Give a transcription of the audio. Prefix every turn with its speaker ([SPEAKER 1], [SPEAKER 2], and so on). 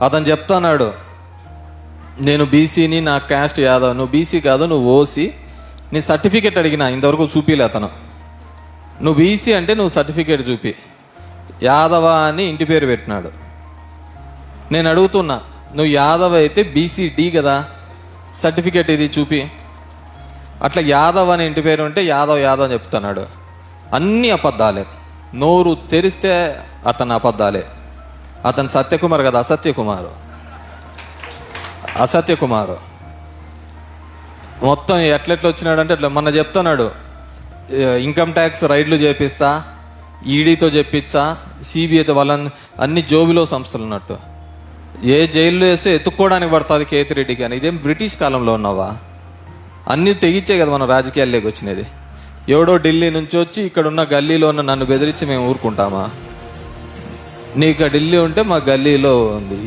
[SPEAKER 1] అతను చెప్తున్నాడు, నేను బీసీని, నా క్యాస్ట్ యాదవ్. నువ్వు బీసీ కాదు, నువ్వు ఓసీ. నీ సర్టిఫికేట్ అడిగినా ఇంతవరకు చూపిలే అతను. నువ్వు బీసీ అంటే నువ్వు సర్టిఫికేట్ చూపి. యాదవ అని ఇంటి పేరు పెట్టినాడు. నేను అడుగుతున్నా, నువ్వు యాదవ్ అయితే బీసీ-డి కదా, సర్టిఫికేట్ ఇది చూపి. అట్లా యాదవ్ అని ఇంటి పేరు ఉంటే యాదవ్ యాదవ్ అని చెప్తున్నాడు. అన్ని అబద్ధాలే, నోరు తెరిస్తే అతను అబద్ధాలే. అతను సత్యకుమార్ కదా, అసత్యకుమారు మొత్తం ఎట్లెట్లా వచ్చినాడంటే అట్లా. మొన్న చెప్తున్నాడు, ఇన్కమ్ ట్యాక్స్ రైడ్లు చేపిస్తా, ఈడీతో చెప్పించా, సిబిఐతో, వాళ్ళని అన్ని జోబిలో సంస్థలు ఉన్నట్టు. ఏ జైల్లో వేస్తే ఎత్తుక్కోవడానికి పడుతుంది కేతిరెడ్డికి అని. ఇదేం బ్రిటిష్ కాలంలో ఉన్నావా? అన్నీ తెగించే కదా మన రాజకీయాల్లోకి వచ్చినది. ఎవడో ఢిల్లీ నుంచి వచ్చి ఇక్కడ ఉన్న గల్లీలో ఉన్న నన్ను బెదిరించి మేము ఊరుకుంటామా? నీకు ఢిల్లీ ఉంటే మా గల్లీలో ఉంది.